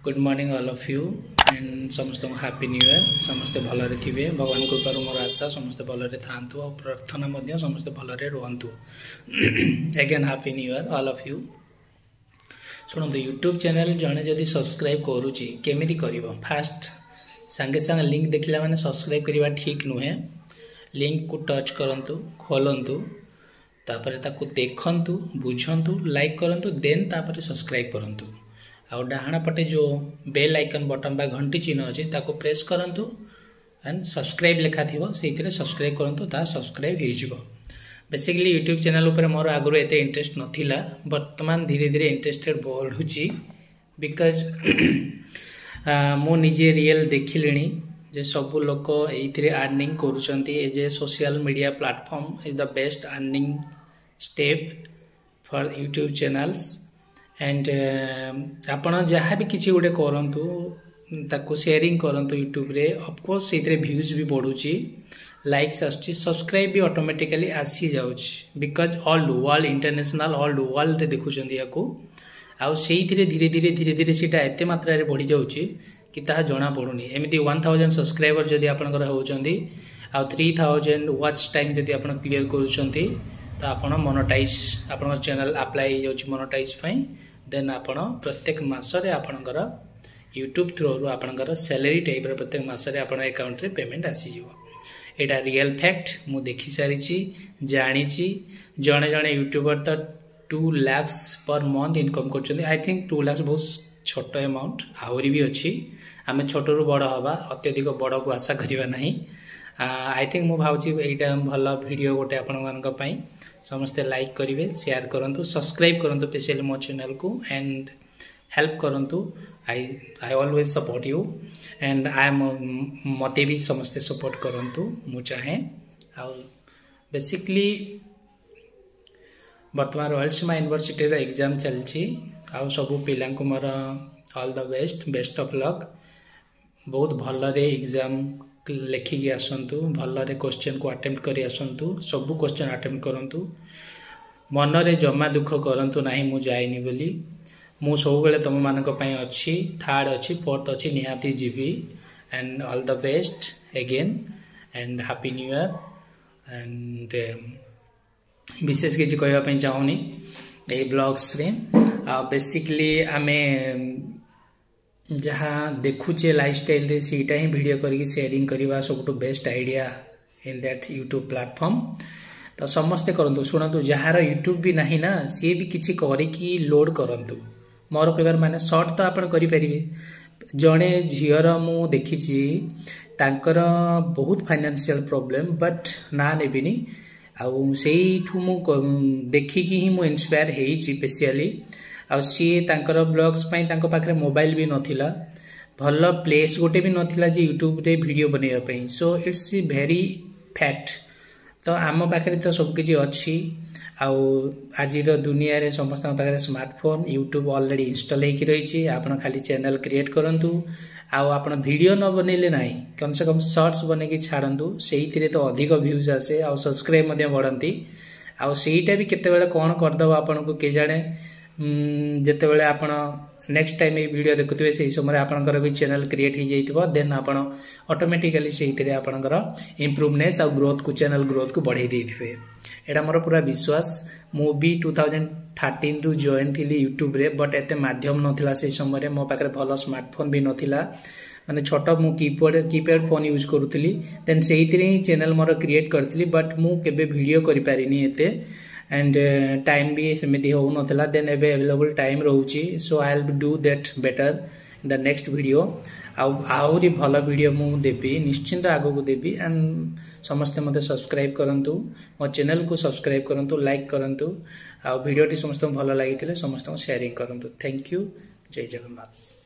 Good morning all of you and समस्त happy new year समस्ते भलरे थे भगवान कृपार मोर आशा समस्ते भलरे थांतु और प्रार्थना मध्य समस्ते भलरे रुहंतु again happy new year all of you. शुणु यूट्यूब चैनल जड़े जदि सब्सक्राइब करुच्ची केमी कर फास्ट सांगे सांगे लिंक देखला माने सब्सक्राइब करवा ठीक नुहे। लिंक को टच करंतु खोलंतु तापर ताकू देखंतु बुझंतु लाइक करंतु देन तापर सब्सक्राइब करंतु आउ डाहाण पटे जो बेल आइकन बटन बा घंटी चिन्ह अच्छी ताको प्रेस करंतु एंड सब्सक्राइब लिखा थी से सब्सक्राइब करंतु ता सब्सक्राइब हो। बेसिकली यूट्यूब चैनल उपर मोर आगुरी एते इंटरेस्ट नथिला वर्तमान धीरे धीरे इंटरेस्टेड बढ़ुची बिकज मु निजे रियल देखिलिनी जे सब लोक ये अर्निंग करुँचे as a social media platform is the best earning step for YouTube channels and आपण जहाँ भी किसी गोटे करंतु ताको शेयरिंग करंतु यूट्यूब रे ऑफकोर्स से व्यूज भी बढ़ुची लाइक्स आसुची सब्सक्राइब भी ऑटोमेटिकली आसी जाउची because all world international all world रे देखुचंदी याको आउ सेही धीरे धीरे सीटा एते मात्रा रे बढ़ी जाउची कि ताहा जना पड़ुनी। एमती 1000 सब्सक्राइबर जदि आपनकर होउचंदी आ 3000 वॉच टाइम जदि आपन क्लियर करूचंती तो आपन मोनेटाइज आपन चैनल अप्लाई हो जाउची मोनेटाइज पई देन आपन प्रत्येक मास रे आपनकर यूट्यूब थ्रू रु आपनकर सैलरी टाइप रे प्रत्येक मास रे आपन अकाउंट रे पेमेंट आसी जिवो। एटा रियल फैक्ट मु देखि सारिची जानी ची जणे जणे यूट्यूबर तो 2 लाख पर मंथ इनकम करछंदी। आई थिंक 2 लाख बहुत छोट अमाउंट आहरी भी अच्छी आम छोट रू बड़ हवा अत्यधिक बड़ को आशा करवा ना। आई थिंक मु भावची एटा भल वीडियो गोटे आपण समस्ते लाइक करेंगे शेयर करूँ सब्सक्राइब करूँ स्पेशली मो चैनल को एंड हेल्प करूँ। I always support you and I am मते भी समस्ते सपोर्ट करूँ मु चाहे। बेसिकली बर्तमान रॉयल सीमा यूनिवर्सिटी एग्जाम चलती आउ सबू पिला मोर all the best of luck बहुत भलरे एग्जाम लेखिकी आसतु भलरे क्वेश्चन को अटेम्प्ट करी आसतु सबू क्वेश्चन अटेम्प्ट करंतु मनरे जमा दुख करंतु नाही मु जाइनी बोली मु सब बेले तुम मानक पई अछि थर्ड अछि फोर्थ अछि निहाती जीवी and all the best again and happy new year and विशेष किसी कहवाई चाहूनी ये ब्लॉग्स रे बेसिकली आमे जहाँ देखुचे लाइफस्टाइल रे सीटा ही वीडियो करके शेयरिंग करवा सब best idea in that YouTube platform तो समस्ते करंतु। शुणु जार यूट्यूब भी नहीं ना सी भी किसी करिकी लोड करंतु मोर कहबार माने शॉर्ट तो आप करें जड़े झीर मु देखी तांकर बहुत फाइनेंशियल प्रॉब्लम बट ना नेबिनी आउ से देखिकी ही मु इंस्पायर होई स्पेशली आ सी तांकर ब्लॉग्स पई तांको पाखरे मोबाइल भी नथिला भल प्लेस गोटे भी नथिला जे यूट्यूब रे वीडियो बनेया पई सो इट्स वेरी फैक्ट तो आम पाखरे तो सब किछि अछि आउ आजिर दुनिया रे समस्त पाखरे स्मार्टफोन यूट्यूब ऑलरेडी इंस्टॉल हेकि रहिछि आपण खाली चैनल क्रिएट करंतु आउ आपण वीडियो न बनेले नाही कम से कम शॉर्ट्स बने की छाड़ंतु सेही तो अधिक व्यूज आसे आउ सब्सक्राइब मध्य बढ़ंती आउ सेहीटा भी केते बेले कोन कर दबो आपण को के जाने जेते बेले आपण नेक्स्ट टाइम ये वीडियो देखुथिबे सेही समय आपनकर भी चैनल क्रिएट हो जाइतबो देन आपण ऑटोमेटिकली सेही आपनकर इंप्रूवनेस आ ग्रोथ को चैनल ग्रोथ को बढ़ाई देथिबे एटा मोर पूरा विश्वास। मु भी 2013 रु जॉइन थी यूट्यूब रे बट एते माध्यम नथिला से समय मो पाखरे भलो स्मार्टफोन भी नथिला माने छोट मु कीपैड फोन यूज करूथली देन सेही ही चैनल मोर क्रिएट करथली बट मु केबे वीडियो करि पारिनी एते एंड टाइम भी सेमती हो नथिला देन एबे अवेलेबल टाइम रहउची so I will do that better in the next video आउरी भल वीडियो मु देबी निश्चिंत आगो को देबी एंड समस्ते मते सब्सक्राइब करंतु मो चैनल को सब्सक्राइब करंतु लाइक करंतु आ वीडियो टी समस्त भल लागिथिले समस्त शेयरिंग करंतु। थैंक यू जय जगन्नाथ।